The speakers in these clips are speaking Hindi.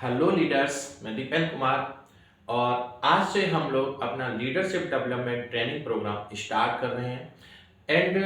हेलो लीडर्स, मैं दीपेन कुमार। और आज से हम लोग अपना leadership development training programme start कर रहे हैं। एंड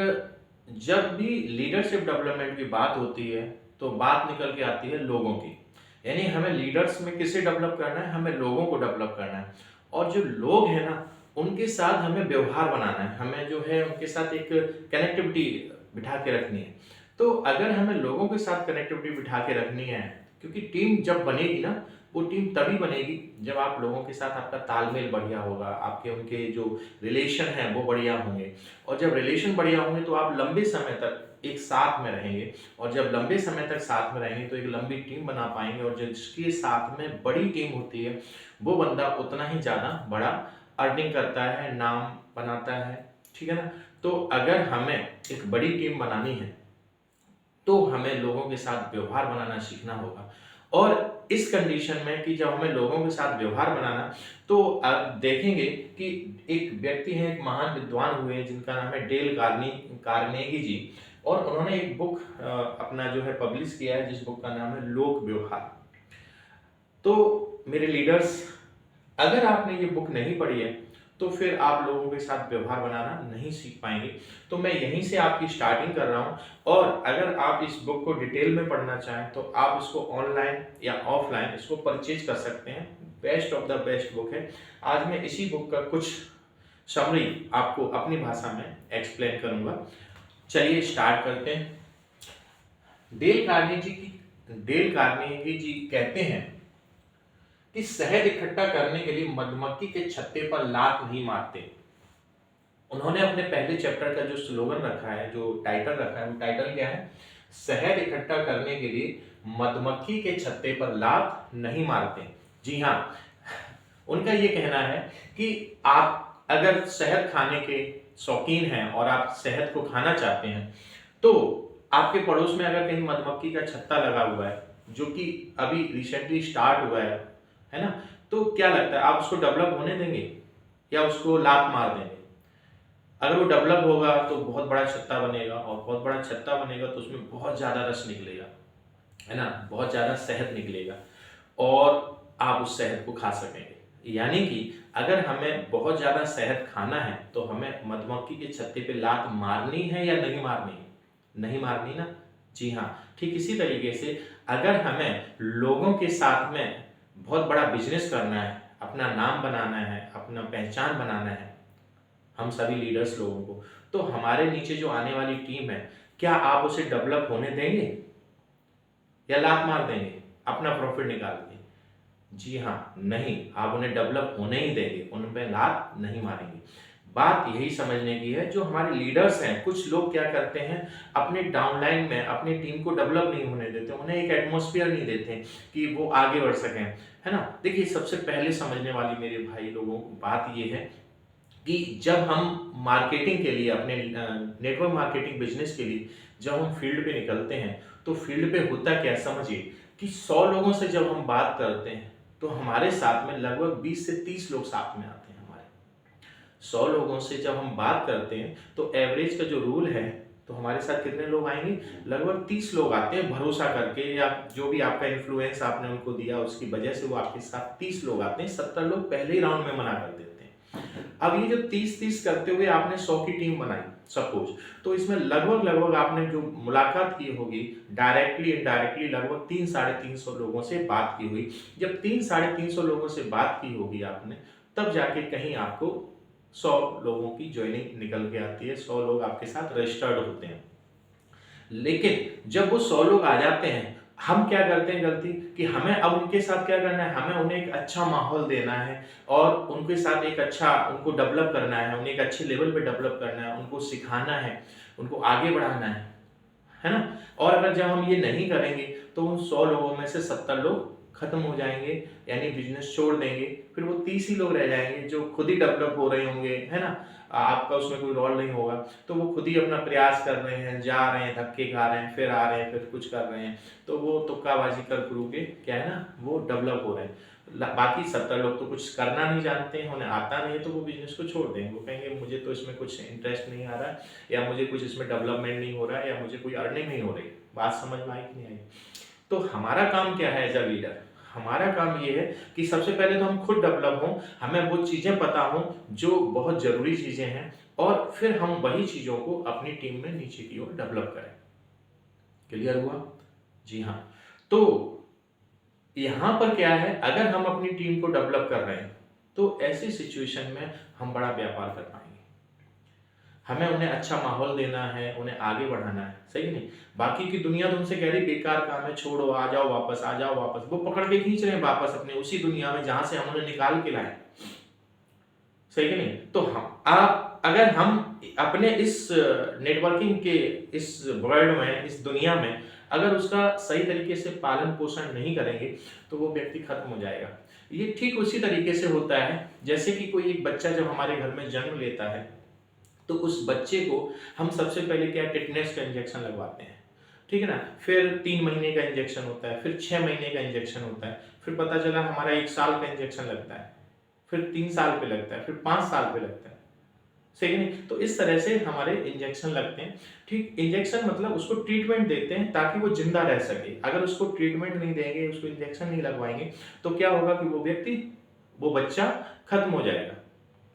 जब भी लीडरशिप डेवलपमेंट की बात होती है तो बात निकल के आती है लोगों की। यानी हमें लीडर्स में किसे डेवलप करना है, हमें लोगों को डेवलप करना है। और जो लोग हैं ना, उनके साथ हमें व्यवहार बनाना है, हमें जो है उनके साथ एक कनेक्टिविटी बिठा के रखनी है। तो अगर हमें लोगों के साथ कनेक्टिविटी बिठा के रखनी है, क्योंकि टीम जब बनेगी ना, वो टीम तभी बनेगी जब आप लोगों के साथ आपका तालमेल बढ़िया होगा, आपके उनके जो रिलेशन हैं वो बढ़िया होंगे। और जब रिलेशन बढ़िया होंगे तो आप लंबे समय तक एक साथ में रहेंगे। और जब लंबे समय तक साथ में रहेंगे तो एक लंबी टीम बना पाएंगे। और जिसके साथ में बड़ी टीम होती है वो बंदा उतना ही ज़्यादा बड़ा अर्निंग करता है, नाम बनाता है। ठीक है ना। तो अगर हमें एक बड़ी टीम बनानी है तो हमें लोगों के साथ व्यवहार बनाना सीखना होगा। और इस कंडीशन में कि जब हमें लोगों के साथ व्यवहार बनाना, तो आप देखेंगे कि एक व्यक्ति हैं, एक महान विद्वान हुए हैं जिनका नाम है डेल कार्नेगी जी। और उन्होंने एक बुक अपना जो है पब्लिश किया है, जिस बुक का नाम है लोक व्यवहार। तो मेरे लीडर्स, अगर आपने ये बुक नहीं पढ़ी है तो फिर आप लोगों के साथ व्यवहार बनाना नहीं सीख पाएंगे। तो मैं यहीं से आपकी स्टार्टिंग कर रहा हूँ। और अगर आप इस बुक को डिटेल में पढ़ना चाहें तो आप इसको ऑनलाइन या ऑफलाइन इसको परचेज कर सकते हैं। Best of the best book है। आज मैं इसी बुक का कुछ समरी आपको अपनी भाषा में एक्सप्लेन करूंगा। चलिए स्टार्ट करते हैं। डेल कार्नेगी जी कहते हैं कि शहद इकट्ठा करने के लिए मधुमक्खी के छत्ते पर लात नहीं मारते। उन्होंने अपने पहले चैप्टर का जो स्लोगन रखा है, जो टाइटल रखा है, वो टाइटल क्या है? शहद इकट्ठा करने के लिए मधुमक्खी के छत्ते पर लात नहीं मारते। जी हाँ, उनका ये कहना है कि आप अगर शहद खाने के शौकीन हैं और आप शहद को खाना चाहते हैं, तो आपके पड़ोस में अगर कहीं मधुमक्खी का छत्ता लगा हुआ है, जो कि अभी रिसेंटली स्टार्ट हुआ है ना, तो क्या लगता है आप उसको डेवलप होने देंगे या उसको लात मार देंगे? अगर वो डेवलप होगा तो बहुत बड़ा छत्ता बनेगा, और बहुत बड़ा छत्ता बनेगा तो उसमें बहुत ज्यादा रस निकलेगा, है ना, बहुत ज्यादा शहद निकलेगा, और आप उस शहद को खा सकेंगे। यानी कि अगर हमें बहुत ज्यादा शहद खाना है तो हमें मधुमक्खी के छत्ते पे लात मारनी है या नहीं मारनी है? नहीं मारनी ना। जी हाँ। ठीक इसी तरीके से अगर हमें लोगों के साथ में बहुत बड़ा बिजनेस करना है, अपना नाम बनाना है, अपना पहचान बनाना है, हम सभी लीडर्स लोगों को, तो हमारे नीचे जो आने वाली टीम है, क्या आप उसे डेवलप होने देंगे या लात मार देंगे अपना प्रॉफिट निकाल के? जी हाँ, नहीं, आप उन्हें डेवलप होने ही देंगे, उन पे लात नहीं मारेंगे। बात यही समझने की है। जो हमारे लीडर्स हैं, कुछ लोग क्या करते हैं, अपने डाउनलाइन में अपनी टीम को डेवलप नहीं होने देते, उन्हें एक एटमॉस्फेयर नहीं देते कि वो आगे बढ़ सकें, है ना। देखिए, सबसे पहले समझने वाली मेरे भाई लोगों को बात ये है कि जब हम मार्केटिंग के लिए, अपने नेटवर्क मार्केटिंग बिजनेस के लिए जब हम फील्ड पे निकलते हैं, तो फील्ड पे होता क्या समझिए कि 100 लोगों से जब हम बात करते हैं तो हमारे साथ में लगभग 20 से 30 लोग साथ में आते हैं। हमारे 100 लोगों से जब हम बात करते हैं तो एवरेज का जो रूल है, तो हमारे साथ कितने लोग आएंगे? लगभग 30 लोग आते हैं, भरोसा करके, या जो भी आपका इन्फ्लुएंस आपने उनको दिया उसकी वजह से वो आपके साथ 30 लोग आते हैं। 70 लोग पहले ही राउंड में मना कर देते हैं। अब ये जो 30-30 करते हुए आपने 100 की टीम बनाई सपोज, तो इसमें लगभग लगभग आपने जो मुलाकात की होगी डायरेक्टली इनडायरेक्टली, लगभग 300-350 लोगों से बात की हुई। जब 300-350 लोगों से बात की होगी आपने, तब जाके कहीं आपको 100 लोगों की ज्वाइनिंग निकल के आती है, 100 लोग आपके साथ रजिस्टर्ड होते हैं। लेकिन जब वो 100 लोग आ जाते हैं, हम क्या करते हैं गलती, कि हमें अब उनके साथ क्या करना है, हमें उन्हें एक अच्छा माहौल देना है, और उनके साथ एक अच्छा, उनको डेवलप करना है, उन्हें एक अच्छे लेवल पे डेवलप करना है, उनको सिखाना है, उनको आगे बढ़ाना है ना। और अगर जब हम ये नहीं करेंगे तो उन 100 लोगों में से 70 लोग खत्म हो जाएंगे, यानी बिजनेस छोड़ देंगे। फिर वो 30 ही लोग रह जाएंगे जो खुद ही डेवलप हो रहे होंगे, है ना। आपका उसमें कोई रोल नहीं होगा, तो वो खुद ही अपना प्रयास कर रहे हैं, जा रहे हैं, धक्के खा रहे हैं, फिर आ रहे हैं, फिर कुछ कर रहे हैं, तो वो तुक्काबाजी कर करू के क्या है ना, वो डेवलप हो रहे हैं। बाकी 70 लोग तो कुछ करना नहीं जानते हैं, उन्हें आता नहीं है, तो वो बिजनेस को छोड़ देंगे। वो कहेंगे मुझे तो इसमें कुछ इंटरेस्ट नहीं आ रहा है, या मुझे कुछ इसमें डेवलपमेंट नहीं हो रहा है, या मुझे कोई अर्निंग नहीं हो रही। बात समझ में आई कि नहीं आई? तो हमारा काम क्या है एज अ लीडर? हमारा काम ये है कि सबसे पहले तो हम खुद डेवलप हों, हमें वो चीज़ें पता हों जो बहुत ज़रूरी चीज़ें हैं, और फिर हम वही चीज़ों को अपनी टीम में नीचे की ओर डेवलप करें। क्लियर हुआ? जी हाँ। तो यहाँ पर क्या है, अगर हम अपनी टीम को डेवलप कर रहे हैं तो ऐसी सिचुएशन में हम बड़ा व्यापार कर पाएंगे। हमें उन्हें अच्छा माहौल देना है, उन्हें आगे बढ़ाना है, सही नहीं? बाकी की दुनिया तो उनसे कह रही बेकार काम है, छोड़ो, आ जाओ वापस, आ जाओ वापस। वो पकड़ के खींच रहे हैं वापस अपने उसी दुनिया में जहां से हम उन्हें निकाल के लाए, सही कि नहीं? तो अगर हम अपने इस नेटवर्किंग के इस वर्ल्ड में, इस दुनिया में अगर उसका सही तरीके से पालन पोषण नहीं करेंगे तो वो व्यक्ति खत्म हो जाएगा। ये ठीक उसी तरीके से होता है जैसे कि कोई एक बच्चा जब हमारे घर में जन्म लेता है तो उस बच्चे को हम सबसे पहले क्या, टिटनेस का इंजेक्शन लगवाते हैं, ठीक है ना? फिर 3 महीने का इंजेक्शन होता है, फिर 6 महीने का इंजेक्शन होता है, फिर पता चला हमारा 1 साल का इंजेक्शन लगता है, फिर 3 साल पे लगता है, फिर 5 साल पे लगता है, सही नहीं? तो इस तरह से हमारे इंजेक्शन लगते हैं। ठीक, इंजेक्शन मतलब उसको ट्रीटमेंट देते हैं ताकि वो जिंदा रह सके। अगर उसको ट्रीटमेंट नहीं देंगे, उसको इंजेक्शन नहीं लगवाएंगे तो क्या होगा कि वो व्यक्ति, वो बच्चा खत्म हो जाएगा।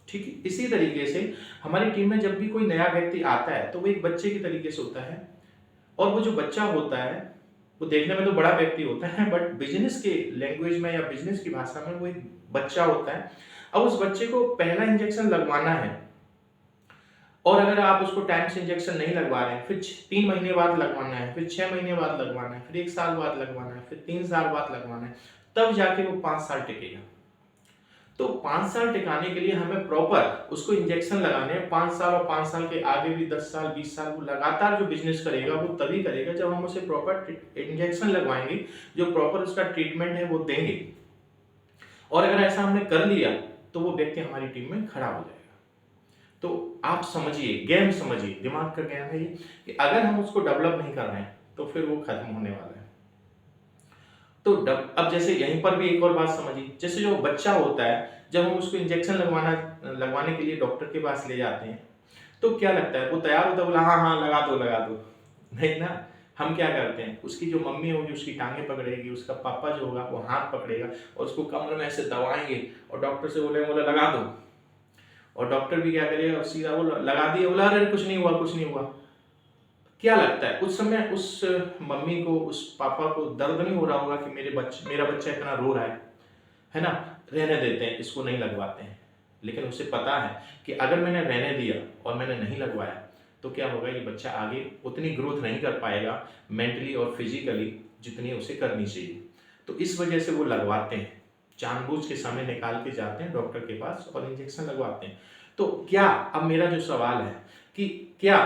ठीक है, इसी तरीके से हमारी टीम में जब भी कोई नया व्यक्ति आता है तो वो एक बच्चे की तरीके से होता है, और वो जो बच्चा होता है वो देखने में तो बड़ा व्यक्ति होता है, बट बिजनेस के लैंग्वेज में या बिजनेस की भाषा में वो एक बच्चा होता है। अब उस बच्चे को पहला इंजेक्शन लगवाना है, और अगर आप उसको टाइम से इंजेक्शन नहीं लगवा रहे हैं, फिर 3 महीने बाद लगवाना है, फिर 6 महीने बाद लगवाना है, फिर 1 साल बाद लगवाना है, फिर 3 साल बाद लगवाना है, तब जाके वो 5 साल टिकेगा। तो 5 साल टिकाने के लिए हमें प्रॉपर उसको इंजेक्शन लगाने हैं। 5 साल और 5 साल के आगे भी 10 साल 20 साल वो लगातार जो बिजनेस करेगा वो तभी करेगा जब हम उसे प्रॉपर इंजेक्शन लगवाएंगे, जो प्रॉपर उसका ट्रीटमेंट है वो देंगे। और अगर ऐसा हमने कर लिया तो वो व्यक्ति हमारी टीम में खड़ा हो जाएगा। तो आप समझिए, गेम समझिए, दिमाग का गेम है ये, कि अगर हम उसको डेवलप नहीं कर रहे हैं तो फिर वो खत्म होने वाला है। तो अब जैसे यहीं पर भी एक और बात समझिए, जैसे जो बच्चा होता है जब हम उसको इंजेक्शन लगवाने के लिए डॉक्टर के पास ले जाते हैं तो क्या लगता है, वो तैयार होता है, बोला हाँ हाँ लगा दो, नहीं ना? हम क्या करते हैं, उसकी जो मम्मी होगी उसकी टांगे पकड़ेगी, उसका पापा जो होगा वो हाथ पकड़ेगा और उसको कमर में ऐसे दबाएंगे और डॉक्टर से बोला लगा दो, और डॉक्टर भी क्या करेगा, सीधा वो लगा दिया, बोला अरे कुछ नहीं हुआ, कुछ नहीं हुआ। क्या लगता है उस समय उस मम्मी को, उस पापा को दर्द नहीं हो रहा होगा कि मेरा बच्चा इतना रो रहा है ना? रहने देते हैं, इसको नहीं लगवाते हैं। लेकिन उसे पता है कि अगर मैंने रहने दिया और मैंने नहीं लगवाया तो क्या होगा, ये बच्चा आगे उतनी ग्रोथ नहीं कर पाएगा मेंटली और फिजिकली जितनी उसे करनी चाहिए। तो इस वजह से वो लगवाते हैं, जानबूझ के समय निकाल के जाते हैं डॉक्टर के पास और इंजेक्शन लगवाते हैं। तो क्या, अब मेरा जो सवाल है कि क्या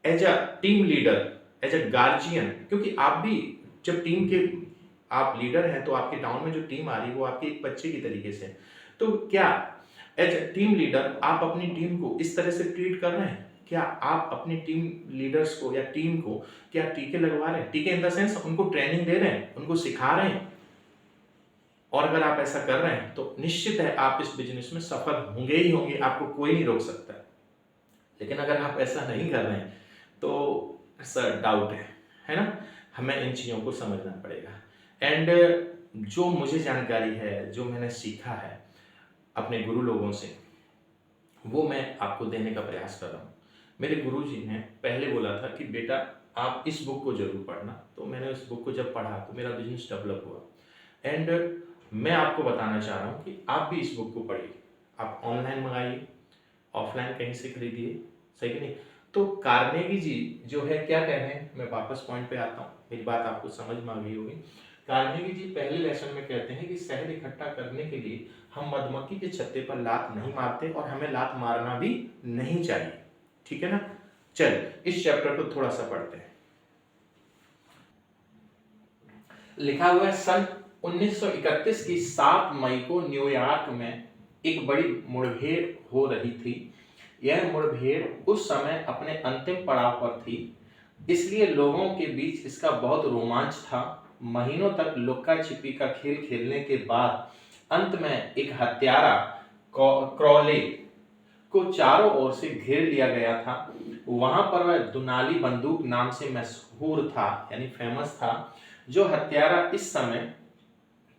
as a team leader, as a guardian, क्योंकि आप भी जब टीम के आप लीडर हैं तो आपके डाउन में जो टीम आ रही है वो आपके एक बच्चे की तरीके से, तो क्या एज अ टीम लीडर आप अपनी टीम को इस तरह से ट्रीट कर रहे हैं? क्या आप अपनी टीम लीडर्स को या टीम को क्या टीके लगवा रहे हैं? टीके इन द सेंस उनको ट्रेनिंग दे रहे हैं, उनको सिखा रहे हैं? और अगर आप ऐसा कर रहे हैं तो निश्चित है आप इस बिजनेस में सफल होंगे ही होंगे, आपको कोई नहीं रोक सकता। लेकिन अगर आप ऐसा नहीं कर रहे हैं तो सर डाउट है ना? हमें इन चीज़ों को समझना पड़ेगा। एंड जो मुझे जानकारी है, जो मैंने सीखा है अपने गुरु लोगों से, वो मैं आपको देने का प्रयास कर रहा हूँ। मेरे गुरुजी ने पहले बोला था कि बेटा आप इस बुक को जरूर पढ़ना, तो मैंने उस बुक को जब पढ़ा तो मेरा बिजनेस डेवलप हुआ। एंड मैं आपको बताना चाह रहा हूँ कि आप भी इस बुक को पढ़िए, आप ऑनलाइन मंगाइए, ऑफलाइन कहीं से खरीदिए, सही नहीं? तो कार्नेगी जी जो है क्या कह रहे हैं, मैं वापस पॉइंट पे आता हूँ, मेरी बात आपको समझ में आ गई होगी। कार्नेगी जी पहले लेसन में कहते हैं कि शहद इकट्ठा करने के लिए हम मधुमक्खी के छत्ते पर लात नहीं मारते और हमें लात मारना भी नहीं चाहिए, ठीक है ना? चल इस चैप्टर को थोड़ा सा पढ़ते हैं। लिखा हुआ है सन 1931 की 7 मई को न्यूयॉर्क में एक बड़ी मुठभेड़ हो रही थी। यह मुठभेड़ उस समय अपने अंतिम पड़ाव पर थी, इसलिए लोगों के बीच इसका बहुत रोमांच था। महीनों तक लुक्का छिपी का खेल खेलने के बाद अंत में एक हत्यारा क्रॉले को चारों ओर से घेर लिया गया था। वहां पर वह दुनाली बंदूक नाम से मशहूर था, यानी फेमस था। जो हत्यारा इस समय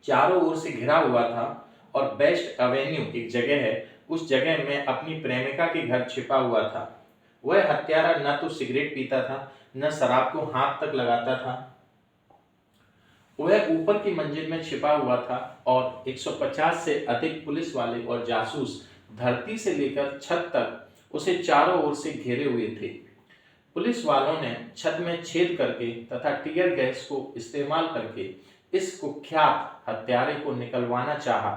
चारों ओर से घिरा हुआ था और बेस्ट एवेन्यू एक जगह है, उस जगह में अपनी प्रेमिका के घर छिपा हुआ था। वह हत्यारा न तो सिगरेट पीता था, न शराब को हाथ तक लगाता था। वह ऊपर की मंजिल में छिपा हुआ था और 150 से अधिक पुलिस वाले और जासूस धरती से लेकर छत तक उसे चारों ओर से घेरे हुए थे। पुलिस वालों ने छत में छेद करके तथा टीयर गैस को इस्तेमाल करके इस कुख्यात हत्यारे को निकलवाना चाहा।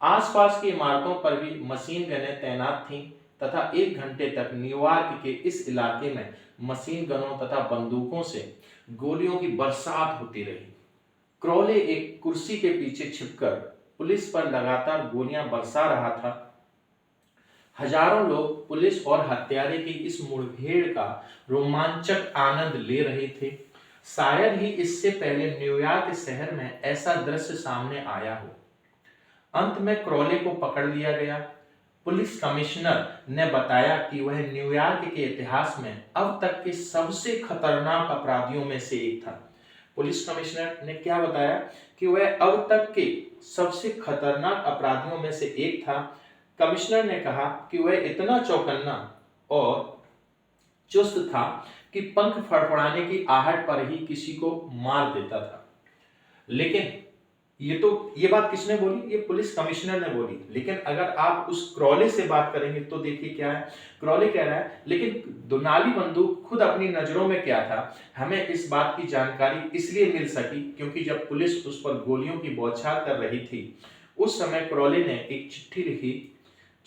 आसपास की इमारतों पर भी मशीन गनें तैनात थीं तथा 1 घंटे तक न्यूयॉर्क के इस इलाके में मशीन गनों तथा बंदूकों से गोलियों की बरसात होती रही। क्रोले एक कुर्सी के पीछे छिपकर पुलिस पर लगातार गोलियां बरसा रहा था। हजारों लोग पुलिस और हत्यारे की इस मुठभेड़ का रोमांचक आनंद ले रहे थे। शायद ही इससे पहले न्यूयॉर्क शहर में ऐसा दृश्य सामने आया हो। अंत में क्रोले को पकड़ लिया गया। पुलिस कमिश्नर ने बताया कि वह न्यूयॉर्क के इतिहास में अब तक के सबसे खतरनाक अपराधियों में से एक था। पुलिस कमिश्नर ने क्या बताया कि वह अब तक के सबसे खतरनाक अपराधियों में से एक था। कमिश्नर ने कहा कि वह इतना चौकन्ना और चुस्त था कि पंख फड़फड़ाने की आहट पर ही किसी को मार देता था। लेकिन ये बात किसने बोली? ये पुलिस कमिश्नर ने बोली। लेकिन अगर आप उस क्रोले से बात करेंगे तो देखिए क्या है। क्रोले कह रहा है, लेकिन दुनाली बंदूक खुद अपनी नजरों में क्या था, हमें इस बात की जानकारी इसलिए मिल सकी क्योंकि जब पुलिस उस पर गोलियों की बौछार कर रही थी उस समय क्रोले ने एक चिट्ठी लिखी।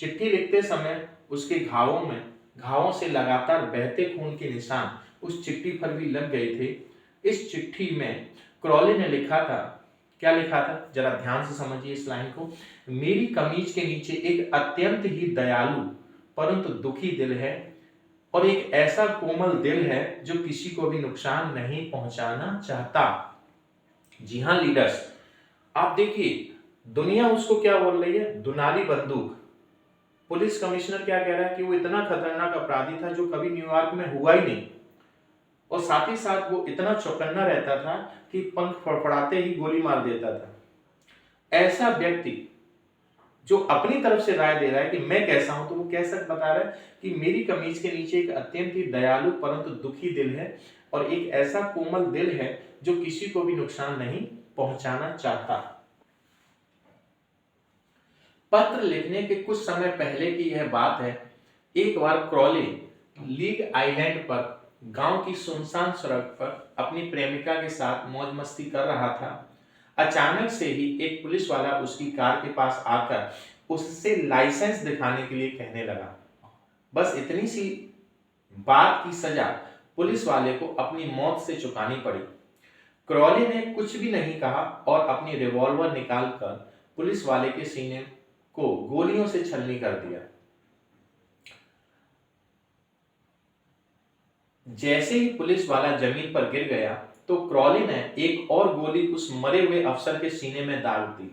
चिट्ठी लिखते समय उसके घावों से लगातार बहते खून के निशान उस चिट्ठी पर भी लग गए थे। इस चिट्ठी में क्रोले ने लिखा था, क्या लिखा था जरा ध्यान से समझिए इस लाइन को। मेरी कमीज के नीचे एक अत्यंत ही दयालु परंतु दुखी दिल है और एक ऐसा कोमल दिल है जो किसी को भी नुकसान नहीं पहुंचाना चाहता। जी हां लीडर्स, आप देखिए दुनिया उसको क्या बोल रही है, दुनाली बंदूक। पुलिस कमिश्नर क्या कह रहा है कि वो इतना खतरनाक अपराधी था जो कभी न्यूयॉर्क में हुआ ही नहीं, और साथ ही साथ वो इतना चौकन्ना रहता था कि पंख फड़फड़ाते ही गोली मार देता था। ऐसा व्यक्ति जो अपनी तरफ से राय दे रहा है कि मैं कैसा हूं, तो वो कैसा बता रहा है कि मेरी कमीज के नीचे एक अत्यंत ही दयालु परंतु दुखी दिल है और एक ऐसा कोमल दिल है जो किसी को भी नुकसान नहीं पहुंचाना चाहता। पत्र लिखने के कुछ समय पहले की यह बात है। एक बार क्रोले लीग आइलैंड पर गांव की सुनसान सड़क पर अपनी प्रेमिका के साथ मौज मस्ती कर रहा था। अचानक से ही एक पुलिस वाला उसकी कार के पास आकर उससे लाइसेंस दिखाने के लिए कहने लगा। बस इतनी सी बात की सजा पुलिस वाले को अपनी मौत से चुकानी पड़ी। क्रोले ने कुछ भी नहीं कहा और अपनी रिवॉल्वर निकालकर पुलिस वाले के सीने को गोलियों से छलनी कर दिया। जैसे ही पुलिस वाला जमीन पर गिर गया तो क्रोले ने एक और गोली उस मरे हुए अफसर के सीने में दाग दी।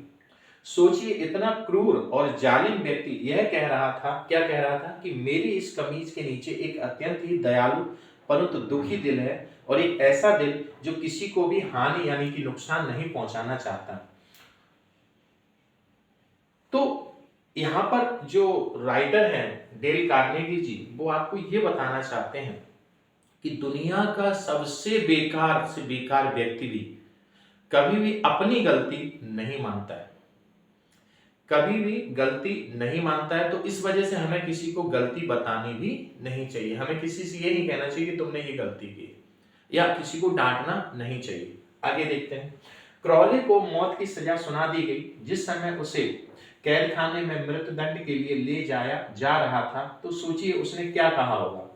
सोचिए, इतना क्रूर और जालिम व्यक्ति यह कह रहा था, क्या कह रहा था कि मेरी इस कमीज के नीचे एक अत्यंत ही दयालु परंतु दुखी दिल है और एक ऐसा दिल जो किसी को भी हानि यानी कि नुकसान नहीं पहुंचाना चाहता। तो यहां पर जो राइटर हैं डेल कार्नेगी जी, वो आपको ये बताना चाहते हैं कि दुनिया का सबसे बेकार से बेकार व्यक्ति भी कभी भी अपनी गलती नहीं मानता है, कभी भी गलती नहीं मानता है। तो इस वजह से हमें किसी को गलती बतानी भी नहीं चाहिए। हमें किसी से ये नहीं कहना चाहिए कि तुमने ये गलती की, या किसी को डांटना नहीं चाहिए। आगे देखते हैं। क्रोले को मौत की सजा सुना दी गई। जिस समय उसे कैद खाने में मृत्युदंड के लिए ले जाया जा रहा था तो सोचिए उसने क्या कहा होगा।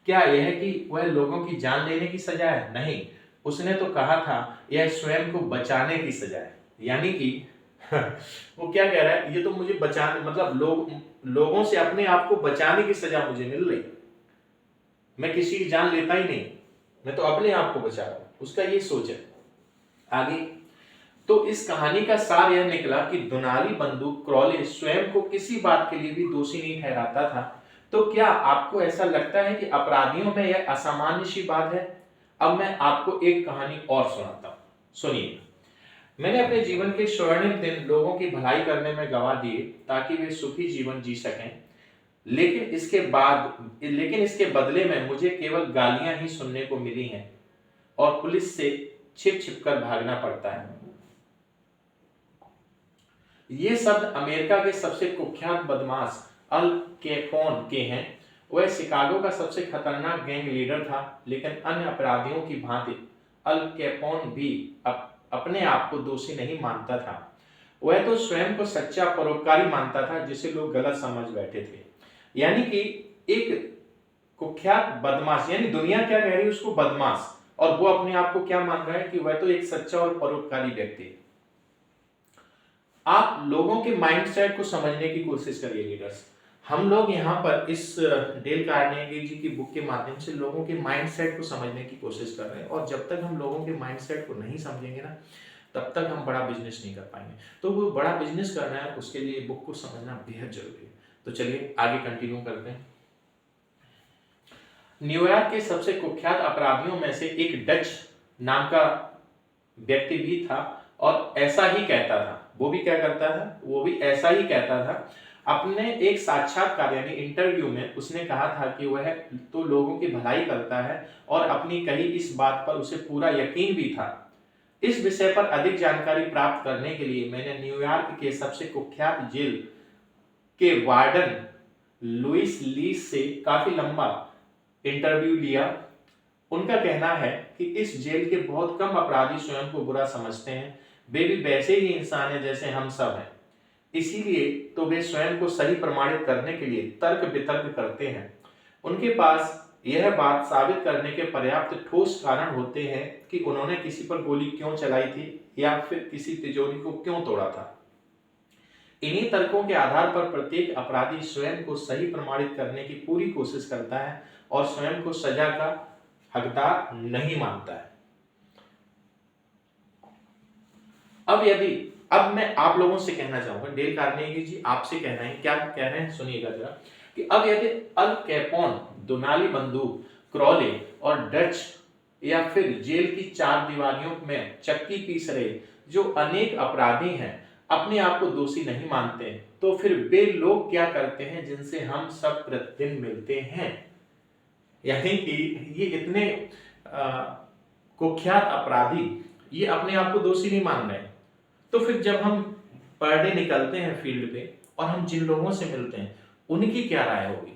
क्या यह कि वह लोगों की जान लेने की सजा है? नहीं, उसने तो कहा था यह स्वयं को बचाने की सजा है। यानी कि वो क्या कह रहा है, ये तो मुझे बचाने मतलब लोगों से अपने आप को बचाने की सजा मुझे मिल रही, मैं किसी की जान लेता ही नहीं, मैं तो अपने आप को बचा रहा हूं। उसका ये सोच है। आगे तो इस कहानी का सार यह निकला कि दुनाली बंदूक क्रोले स्वयं को किसी बात के लिए भी दोषी नहीं ठहराता था। तो क्या आपको ऐसा लगता है कि अपराधियों में यह असामान्य सी बात है? अब मैं आपको एक कहानी और सुनाता हूं, सुनिए। मैंने अपने जीवन के स्वर्णिम दिन लोगों की भलाई करने में गंवा दिए ताकि वे सुखी जीवन जी सकें, लेकिन इसके बदले में मुझे केवल गालियां ही सुनने को मिली हैं और पुलिस से छिप छिप कर भागना पड़ता है। ये शब्द अमेरिका के सबसे कुख्यात बदमाश अल कैपोन के हैं। वह शिकागो का सबसे खतरनाक गैंग लीडर था, लेकिन अन्य अपराधियों की भांति अल कैपोन भी अपने आप को दोषी नहीं मानता था। वह तो स्वयं को सच्चा परोपकारी मानता था, जिसे लोग गलत समझ बैठे थे। यानी कि एक कुख्यात बदमाश, यानी दुनिया क्या कह रही है उसको बदमाश, और वो अपने आप को क्या मान रहा है कि वह तो एक सच्चा और परोपकारी व्यक्ति है। आप लोगों के माइंडसेट को समझने की कोशिश करिए लीडर्स। हम लोग यहाँ पर इस डेल कार्नेगी जी की बुक के माध्यम से लोगों के माइंडसेट को समझने की कोशिश कर रहे हैं, और जब तक हम लोगों के माइंडसेट को नहीं समझेंगे ना, तब तक हम बड़ा बिजनेस नहीं कर पाएंगे। तो वो बड़ा बिजनेस करना है, उसके लिए बुक को समझना बेहद जरूरी है। तो चलिए आगे कंटिन्यू करते हैं। न्यूयॉर्क के सबसे कुख्यात अपराधियों में से एक डच नाम का व्यक्ति भी था, और ऐसा ही कहता था। वो भी क्या करता था? वो भी ऐसा ही कहता था। अपने एक साक्षात्कार यानी इंटरव्यू में उसने कहा था कि वह तो लोगों की भलाई करता है, और अपनी कही इस बात पर उसे पूरा यकीन भी था। इस विषय पर अधिक जानकारी प्राप्त करने के लिए मैंने न्यूयॉर्क के सबसे कुख्यात जेल के वार्डन लुइस लीस से काफी लंबा इंटरव्यू लिया। उनका कहना है कि इस जेल के बहुत कम अपराधी स्वयं को बुरा समझते हैं। वे भी वैसे ही इंसान हैं जैसे हम सब हैं। इसीलिए तो वे स्वयं को सही प्रमाणित करने के लिए तर्क वितर्क करते हैं। उनके पास यह बात साबित करने के पर्याप्त ठोस कारण होते हैं कि उन्होंने किसी पर गोली क्यों चलाई थी या फिर किसी तिजोरी को क्यों तोड़ा था। इन्हीं तर्कों के आधार पर प्रत्येक अपराधी स्वयं को सही प्रमाणित करने की पूरी कोशिश करता है और स्वयं को सजा का हकदार नहीं मानता है। अब मैं आप लोगों से कहना चाहूंगा, डेल कार्नेगी जी आपसे कहना है, क्या कह रहे हैं सुनिएगा जरा, कि अब यदि अल कैपोन, दुनाली बंदूक, क्रॉले और डच या फिर जेल की चार दीवारियों में चक्की पीस रहे जो अनेक अपराधी हैं अपने आप को दोषी नहीं मानते, तो फिर वे लोग क्या करते हैं जिनसे हम सब प्रतिदिन मिलते हैं। यानी कि ये इतने कुख्यात अपराधी ये अपने आप को दोषी नहीं मान रहे। तो फिर जब हम पर डे निकलते हैं फील्ड पे और हम जिन लोगों से मिलते हैं उनकी क्या राय होगी,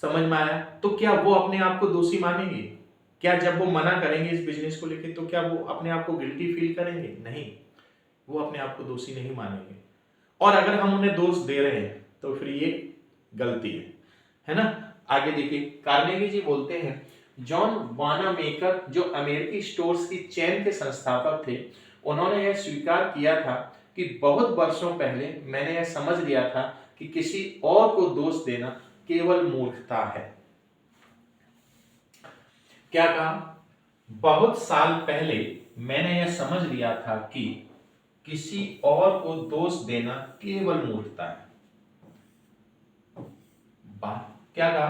समझ में आया? तो क्या वो अपने आप को दोषी मानेंगे? क्या जब वो मना करेंगे इस बिजनेस को लेकर तो क्या वो अपने आप को गिल्टी फील करेंगे? नहीं, वो अपने आप को दोषी नहीं मानेंगे। और अगर हम उन्हें दोष दे रहे हैं तो फिर ये गलती है ना। आगे देखिए, कार्नेगी जी बोलते हैं, जॉन वानामेकर जो अमेरिकी स्टोर्स की चेन के संस्थापक थे, उन्होंने यह स्वीकार किया था कि बहुत वर्षों पहले मैंने यह समझ लिया था कि किसी और को दोष देना केवल मूर्खता है। क्या कहा? बहुत साल पहले मैंने यह समझ लिया था कि किसी और को दोष देना केवल मूर्खता है। क्या कहा?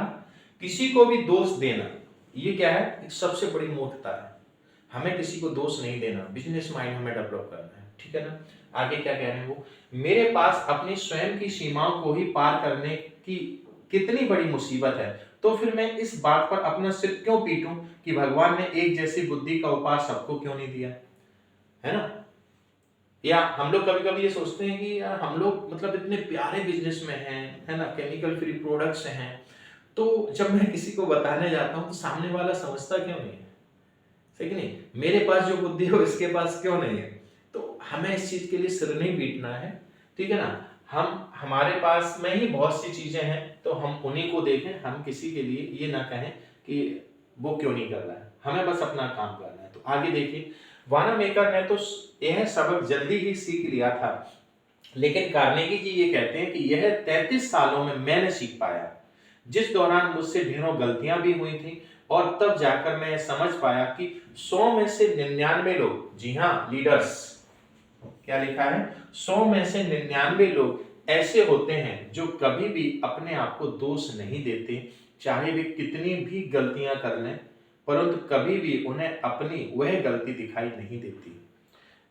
किसी को भी दोष देना ये क्या है? एक सबसे बड़ी मूर्खता है। हमें किसी को दोष नहीं देना, बिजनेस माइंड हमें डेवलप करना है, ठीक है ना। आगे क्या कह रहे हैं वो, मेरे पास अपनी स्वयं की सीमाओं को ही पार करने की कितनी बड़ी मुसीबत है, तो फिर मैं इस बात पर अपना सिर क्यों पीटूं कि भगवान ने एक जैसी बुद्धि का उपहार सबको क्यों नहीं दिया, है ना। या हम लोग कभी कभी ये सोचते हैं कि यार हम लोग मतलब इतने प्यारे बिजनेस में हैं, है ना, केमिकल फ्री प्रोडक्ट्स हैं, तो जब मैं किसी को बताने जाता हूँ तो सामने वाला समझता क्यों नहीं है, सही कि नहीं। मेरे पास जो बुद्धि हो इसके पास क्यों नहीं है। तो हमें इस चीज के लिए सिर नहीं पीटना है, ठीक है ना। हमारे पास में ही बहुत सी चीजें हैं, तो हम उन्हीं को देखें। हम किसी के लिए ये ना कहें कि वो क्यों नहीं कर रहा है, हमें बस अपना काम करना है। तो आगे देखिए, वानामेकर ने तो यह सबक जल्दी ही सीख लिया था, लेकिन कार्नेगी जी ये कहते हैं कि यह 33 सालों में मैंने सीख पाया, जिस दौरान मुझसे ढेरों गलतियां भी हुई थी, और तब जाकर मैं समझ पाया कि 100 में से 99 लोग, जी हाँ लीडर्स, क्या लिखा है, 100 में से 99 लोग ऐसे होते हैं जो कभी भी अपने आप को दोष नहीं देते, चाहे वे कितनी भी गलतियां कर लें। परंतु कभी भी उन्हें अपनी वह गलती दिखाई नहीं देती।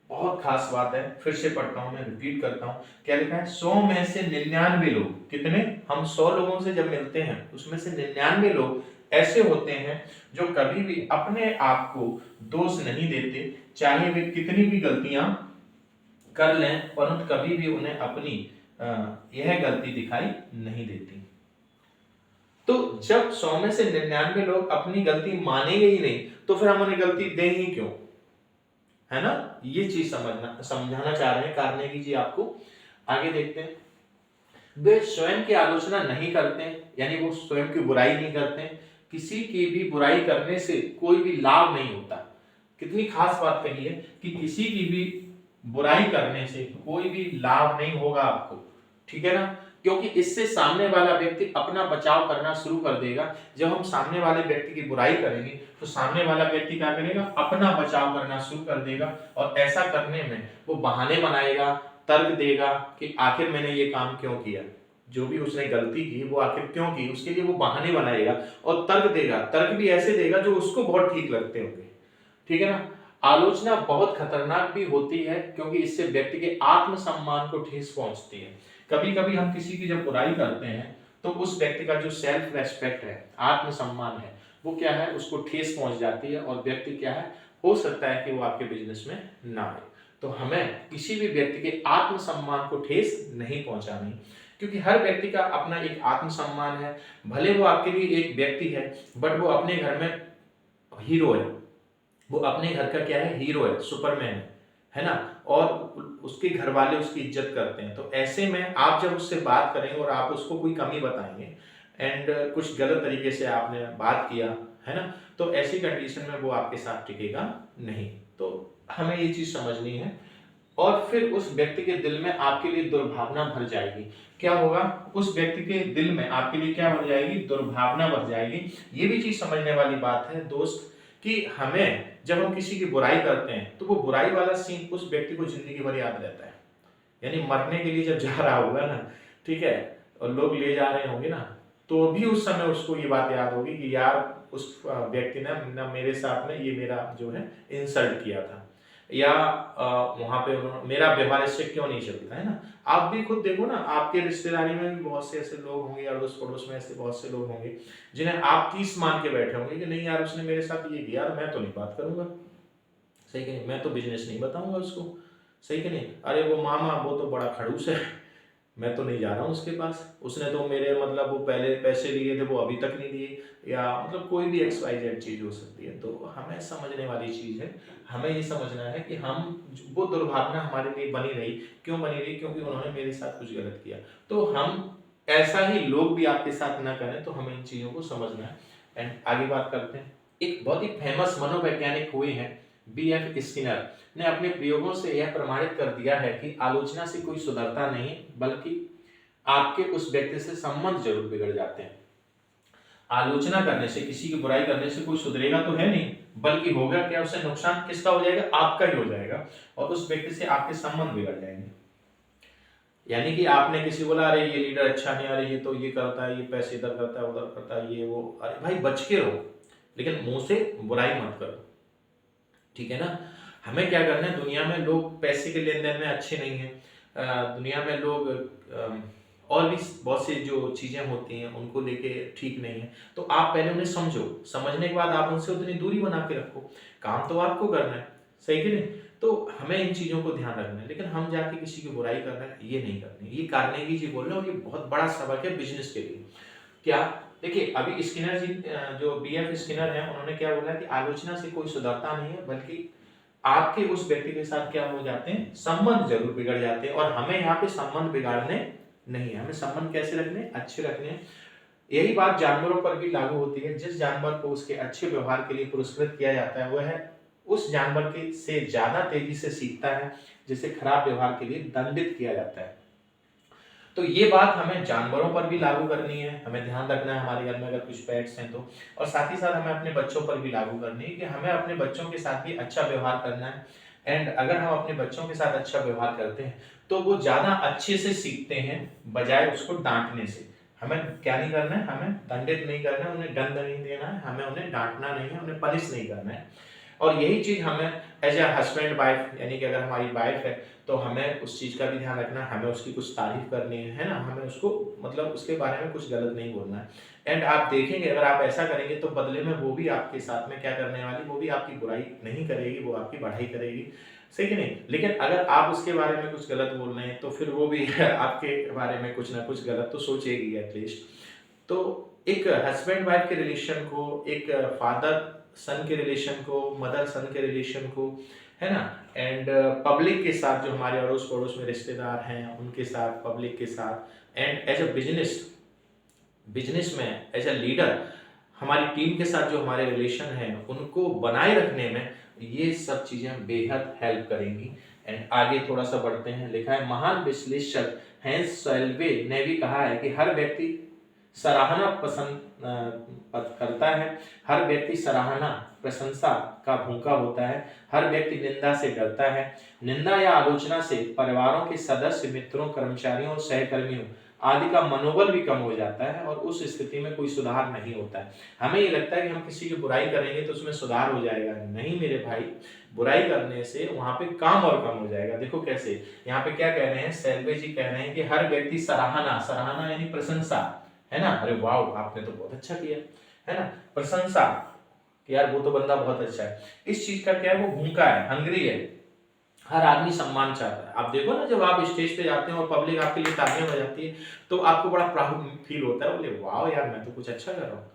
बहुत खास बात है, फिर से पढ़ता हूं, मैं रिपीट करता हूं। क्या लिखा है? 100 में से 99 लोग, कितने? हम 100 लोगों से जब मिलते हैं उसमें से 99 लोग ऐसे होते हैं जो कभी भी अपने आप को दोष नहीं देते, चाहे वे कितनी भी गलतियां कर लें, परंतु कभी भी उन्हें अपनी यह गलती दिखाई नहीं देती। तो जब 100 में से 99 लोग अपनी गलती मानेंगे ही नहीं, तो फिर हम उन्हें गलती दें ही क्यों? है ना? ये चीज समझाना चाह रहे हैं कार्नेगी जी आपको। आगे देखते हैं। वे स्वयं की आलोचना नहीं करते, यानी वो स्वयं की बुराई नहीं करते। किसी की भी बुराई करने से कोई भी लाभ नहीं होता। कितनी खास बात कही है कि किसी की भी बुराई करने से कोई भी लाभ नहीं होगा आपको, ठीक है ना? क्योंकि इससे सामने वाला व्यक्ति अपना बचाव करना शुरू कर देगा। जब हम सामने वाले व्यक्ति की बुराई करेंगे तो सामने वाला व्यक्ति क्या करेगा? अपना बचाव करना शुरू कर देगा, और ऐसा करने में वो बहाने बनाएगा, तर्क देगा कि आखिर मैंने ये काम क्यों किया, जो भी उसने गलती की वो आखिर क्यों की, उसके लिए वो बहाने बनाएगा और तर्क देगा। तर्क भी ऐसे देगा जो उसको बहुत ठीक लगते होंगे, ठीक है ना? आलोचना बहुत खतरनाक भी होती है, क्योंकि इससे व्यक्ति के आत्मसम्मान को ठेस पहुंचती है। कभी कभी हम किसी की जब बुराई करते हैं तो उस व्यक्ति का जो सेल्फ रेस्पेक्ट है, आत्मसम्मान है, वो क्या है, उसको ठेस पहुंच जाती है, और व्यक्ति क्या है, हो सकता है कि वो आपके बिजनेस में ना आए। तो हमें किसी भी व्यक्ति के आत्मसम्मान को ठेस नहीं पहुंचानी, क्योंकि हर व्यक्ति का अपना एक आत्मसम्मान है। भले वो आपके लिए एक व्यक्ति है, बट वो अपने घर में हीरो है, वो अपने घर का क्या है, हीरो है, सुपरमैन है ना, और उसके घर वाले उसकी इज्जत करते हैं। तो ऐसे में आप जब उससे बात करेंगे और आप उसको कोई कमी बताएंगे एंड कुछ गलत तरीके से आपने बात किया, है ना, तो ऐसी कंडीशन में वो आपके साथ टिकेगा नहीं। तो हमें ये चीज समझनी है। और फिर उस व्यक्ति के दिल में आपके लिए दुर्भावना भर जाएगी। क्या होगा? उस व्यक्ति के दिल में आपके लिए क्या भर जाएगी? दुर्भावना भर जाएगी। ये भी चीज समझने वाली बात है दोस्त, कि हमें जब हम किसी की बुराई करते हैं तो वो बुराई वाला सीन उस व्यक्ति को जिंदगी भर याद रहता है। यानी मरने के लिए जब जा रहा होगा ना, ठीक है, और लोग ले जा रहे होंगे ना, तो भी उस समय उसको ये बात याद होगी कि यार उस व्यक्ति ने ना मेरे साथ में ये मेरा जो है इंसल्ट किया था, या वहां पे मेरा व्यवहार इससे क्यों नहीं चलता, है ना? आप भी खुद देखो ना, आपके रिश्तेदारी में भी बहुत से ऐसे लोग होंगे, अड़ोस पड़ोस में ऐसे बहुत से लोग होंगे जिन्हें आप तीस मान के बैठे होंगे कि नहीं यार उसने मेरे साथ ये किया, मैं तो नहीं बात करूंगा, सही कि नहीं, मैं तो बिजनेस नहीं बताऊंगा उसको, सही कि नहीं, अरे वो मामा वो तो बड़ा खड़ूस है, मैं तो नहीं जा रहा हूँ उसके पास, उसने तो मेरे मतलब वो पहले पैसे लिए थे वो अभी तक नहीं दिए, या मतलब कोई भी XYZ चीज हो सकती है। तो हमें समझने वाली चीज है, हमें ये समझना है कि हम वो दुर्भावना हमारे लिए बनी रही, क्यों बनी रही? क्योंकि उन्होंने मेरे साथ कुछ गलत किया। तो हम ऐसा ही लोग भी आपके साथ ना करें, तो हमें इन चीजों को समझना है। एंड आगे बात करते हैं। एक बहुत ही फेमस मनोवैज्ञानिक हुए हैं BF स्किनर ने अपने प्रयोगों से यह प्रमाणित कर दिया है कि आलोचना से कोई सुधरता नहीं, बल्कि आपके उस व्यक्ति से संबंध जरूर बिगड़ जाते हैं। आलोचना करने से, किसी की बुराई करने से कोई सुधरेगा तो है नहीं, बल्कि होगा क्या, उससे नुकसान किसका हो जाएगा? आपका ही हो जाएगा, और उस व्यक्ति से आपके संबंध बिगड़ जाएंगे। यानी कि आपने किसी बोला अरे ये लीडर अच्छा नहीं, अरे ये तो ये करता है, ये पैसे इधर करता है उधर करता है, ये वो, अरे भाई बच के रहो, लेकिन मुंह से बुराई मत करो, ठीक है ना? हमें क्या करना है, दुनिया में लोग पैसे के लेन देन में अच्छे नहीं है, दुनिया में लोग और भी बहुत सी जो चीजें होती हैं उनको लेके ठीक नहीं है। तो आप पहले उन्हें समझो, समझने के बाद आप उनसे उतनी दूरी बना के रखो, काम तो आपको करना है, सही कि नहीं? तो हमें इन चीजों को ध्यान रखना है, लेकिन हम जाके किसी की बुराई कर रहे हैं ये नहीं करनी। ये कार्नेगी जी बोल रहे हैं, और ये बहुत बड़ा सबक है बिजनेस के लिए। क्या? देखिए अभी स्किनर जी, जो BF स्किनर है, उन्होंने क्या बोला कि आलोचना से कोई सुधरता नहीं है, बल्कि आपके उस व्यक्ति के साथ क्या हो जाते हैं, संबंध जरूर बिगड़ जाते हैं। और हमें यहाँ पे संबंध बिगाड़ने नहीं है, हमें संबंध कैसे रखने, अच्छे रखने हैं। यही बात जानवरों पर भी लागू होती है। जिस जानवर को उसके अच्छे व्यवहार के लिए पुरस्कृत किया जाता है, वह उस जानवर के से ज्यादा तेजी से सीखता है, जिसे खराब व्यवहार के लिए दंडित किया जाता है। तो ये बात हमें जानवरों पर भी लागू करनी है, हमें ध्यान रखना है हमारे घर में अगर कुछ पेट्स हैं तो, और साथ ही साथ हमें अपने बच्चों पर भी लागू करनी है कि हमें अपने बच्चों के साथ भी अच्छा व्यवहार करना है। एंड अगर हम अपने बच्चों के साथ अच्छा व्यवहार करते हैं तो वो ज्यादा अच्छे से सीखते हैं, बजाय उसको डांटने से। हमें क्या नहीं करना है, हमें दंडित नहीं करना है, उन्हें दंड नहीं देना है, हमें उन्हें डांटना नहीं है, उन्हें पनिश नहीं करना है। और यही चीज़ हमें एज ए हस्बैंड वाइफ, यानी कि अगर हमारी वाइफ है तो हमें उस चीज़ का भी ध्यान रखना है, हमें उसकी कुछ तारीफ करनी है ना, हमें उसको मतलब उसके बारे में कुछ गलत नहीं बोलना है। एंड आप देखेंगे अगर आप ऐसा करेंगे तो बदले में वो भी आपके साथ में क्या करने वाली, वो भी आपकी बुराई नहीं करेगी, वो आपकी बढ़ाई करेगी, सही कि नहीं। लेकिन अगर आप उसके बारे में कुछ गलत बोल रहे हैं तो फिर वो भी आपके बारे में कुछ ना कुछ गलत तो सोचेगी एटलीस्ट। तो एक हस्बैंड वाइफ के रिलेशन को, एक फादर सन के रिलेशन को, मदर सन के रिलेशन को, है ना, एंड पब्लिक के साथ जो हमारे अड़ोस पड़ोस में रिश्तेदार हैं उनके साथ, पब्लिक के साथ, एंड एज अ बिजनेस में एज अ लीडर हमारी टीम के साथ जो हमारे रिलेशन हैं उनको बनाए रखने में ये सब चीजें बेहद हेल्प करेंगी। एंड आगे थोड़ा सा बढ़ते हैं, लिखा है महान विश्लेषक हैंस सैल्वे ने भी कहा है कि हर व्यक्ति सराहना करता है, हर व्यक्ति सराहना प्रशंसा का भूखा होता है, हर व्यक्ति निंदा से डरता है, निंदा या आलोचना से परिवारों के सदस्य, मित्रों, कर्मचारियों और सहकर्मियों आदि का मनोबल भी कम हो जाता है और उस स्थिति में कोई सुधार नहीं होता है। हमें ये लगता है कि हम किसी की बुराई करेंगे तो उसमें सुधार हो जाएगा, नहीं मेरे भाई, बुराई करने से वहां पे काम और कम हो जाएगा। देखो कैसे, यहाँ पे क्या कह रहे हैं, सैल्वे जी कह रहे हैं कि हर व्यक्ति सराहना, सराहना यानी प्रशंसा, है ना, अरे वाह आपने तो बहुत अच्छा किया, है ना, प्रशंसा कि यार वो तो बंदा बहुत अच्छा है, इस चीज का क्या है, वो भूखा है, हंग्री है। हर आदमी सम्मान चाहता है। आप देखो ना जब आप स्टेज पे जाते हैं और पब्लिक आपके लिए तालियां बजाती है तो आपको बड़ा प्राउड फील होता है, बोले वाह यार मैं तो कुछ अच्छा कर रहा हूँ।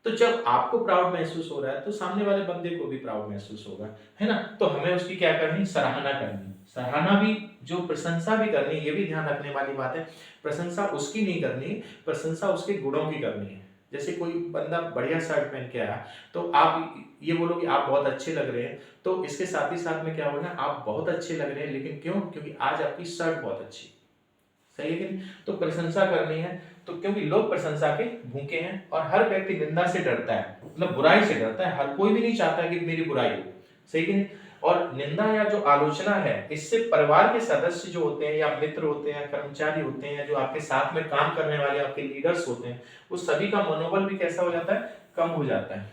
तो जब आपको प्राउड महसूस हो रहा है तो सामने वाले बंदे को भी प्राउड महसूस होगा, है ना। तो हमें उसकी क्या करनी, सराहना करनी, सराहना भी, जो प्रशंसा भी करनी, ये भी ध्यान रखने वाली बात है, प्रशंसा उसकी नहीं करनी, प्रशंसा उसके गुणों की करनी है। जैसे कोई बंदा बढ़िया शर्ट पहन के आया तो आप ये बोलो कि आप बहुत अच्छे लग रहे हैं, तो इसके साथ ही साथ में क्या होगा, आप बहुत अच्छे लग रहे हैं, लेकिन क्यों, क्योंकि आज आपकी शर्ट बहुत अच्छी, सही है कि नहीं। तो प्रशंसा करनी है, तो क्योंकि लोग प्रशंसा के भूखे हैं और हर व्यक्ति निंदा से डरता है, मतलब बुराई से डरता है, हर कोई भी नहीं चाहता कि मेरी बुराई हो, सही कि नहीं। और निंदा या जो आलोचना है इससे परिवार के सदस्य जो होते हैं या मित्र होते हैं, कर्मचारी होते हैं, जो आपके साथ में काम करने वाले आपके लीडर्स होते हैं, उस सभी का मनोबल भी कैसा हो जाता है, कम हो जाता है,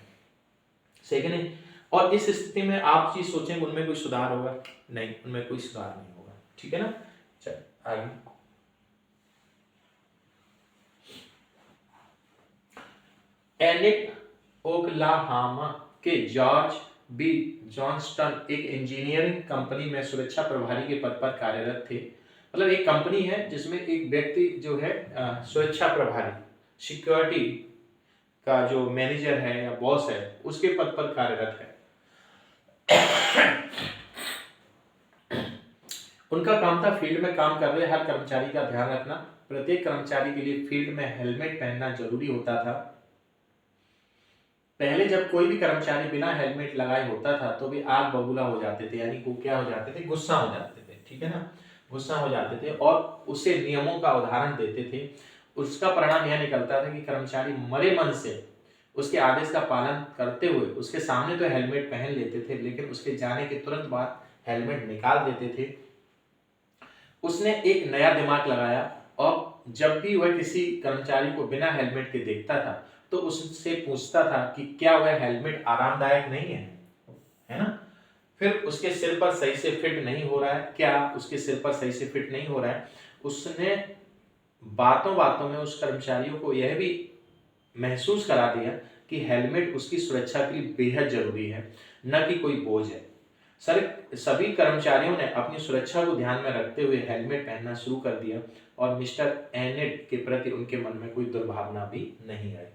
सही कि नहीं। और इस स्थिति में आप चीज सोचेंगे उनमें कोई सुधार होगा, नहीं, उनमें कोई सुधार नहीं होगा, ठीक है ना। चल आगे, एनिक ओक्लाहामा के जॉर्ज बी जॉनस्टन एक इंजीनियरिंग कंपनी में सुरक्षा प्रभारी के पद पर कार्यरत थे। मतलब एक कंपनी है जिसमें एक व्यक्ति जो है सुरक्षा प्रभारी, सिक्योरिटी का जो मैनेजर है या बॉस है उसके पद पर कार्यरत है। उनका काम था फील्ड में काम कर रहे हर कर्मचारी का ध्यान रखना। प्रत्येक कर्मचारी के लिए फील्ड में हेलमेट पहनना जरूरी होता था। पहले जब कोई भी कर्मचारी बिना हेलमेट लगाए होता था तो वे आग बबूला हो जाते थे, यानी वो क्या हो जाते थे, गुस्सा हो जाते थे, ठीक है ना, गुस्सा हो जाते थे और उसे नियमों का उदाहरण देते थे। उसका परिणाम यह निकलता था कि कर्मचारी मरे मन से उसके आदेश का पालन करते हुए उसके सामने तो हेलमेट पहन लेते थे, लेकिन उसके जाने के तुरंत बाद हेलमेट निकाल देते थे। उसने एक नया दिमाग लगाया और जब भी वह किसी कर्मचारी को बिना हेलमेट के देखता था तो उससे पूछता था कि क्या वह हेलमेट आरामदायक नहीं है ना, फिर उसके सिर पर सही से फिट नहीं हो रहा है, क्या उसके सिर पर सही से फिट नहीं हो रहा है। उसने बातों बातों में उस कर्मचारियों को यह भी महसूस करा दिया कि हेलमेट उसकी सुरक्षा के लिए बेहद जरूरी है, न कि कोई बोझ है। सभी कर्मचारियों ने अपनी सुरक्षा को ध्यान में रखते हुए हेलमेट पहनना शुरू कर दिया और मिस्टर एनेट के प्रति उनके मन में कोई दुर्भावना भी नहीं आई।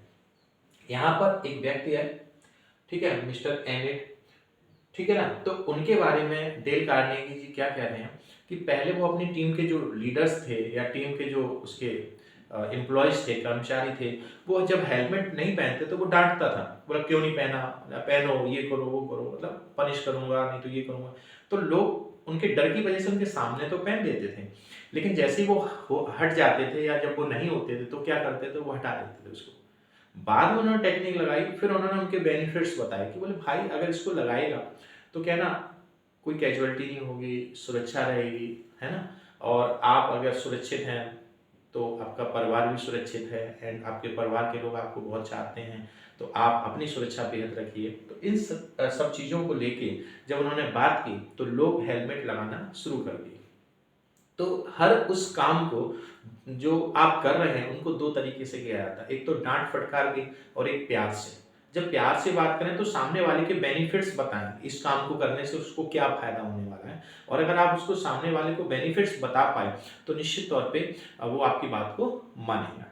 यहाँ पर एक व्यक्ति है, ठीक है, मिस्टर एनेट, ठीक है ना। तो उनके बारे में डेल कार्नेगी जी क्या कह रहे हैं कि पहले वो अपनी टीम के जो लीडर्स थे या टीम के जो उसके एम्प्लॉयज थे, कर्मचारी थे, वो जब हेलमेट नहीं पहनते तो वो डांटता था, बोला क्यों नहीं पहना, पहनो, ये करो वो करो, मतलब पनिश करूंगा, नहीं तो ये करूंगा। तो लोग उनके डर की वजह से उनके सामने तो पहन देते थे, लेकिन जैसे ही वो हट जाते थे या जब वो नहीं होते थे तो क्या करते थे, वो हटा देते थे उसको। बाद में उन्होंने टेक्निक लगाई, फिर उन्होंने उनके बेनिफिट्स बताए कि बोले भाई अगर इसको लगाएगा तो क्या ना कोई कैजुअलिटी नहीं होगी, सुरक्षा रहेगी, है ना, और आप अगर सुरक्षित हैं तो आपका परिवार भी सुरक्षित है एंड आपके परिवार के लोग आपको बहुत चाहते हैं, तो आप अपनी सुरक्षा बेहद रखिए। तो इन सब चीज़ों को लेके जब उन्होंने बात की तो लोग हेलमेट लगाना शुरू कर दिए। तो हर उस काम को जो आप कर रहे हैं उनको दो तरीके से किया जाता है, एक तो डांट फटकार के और एक प्यार से। जब प्यार से बात करें तो सामने वाले के बेनिफिट्स बताएं, इस काम को करने से उसको क्या फायदा होने वाला है, और अगर आप उसको सामने वाले को बेनिफिट्स बता पाए तो निश्चित तौर पे वो आपकी बात को मानेगा।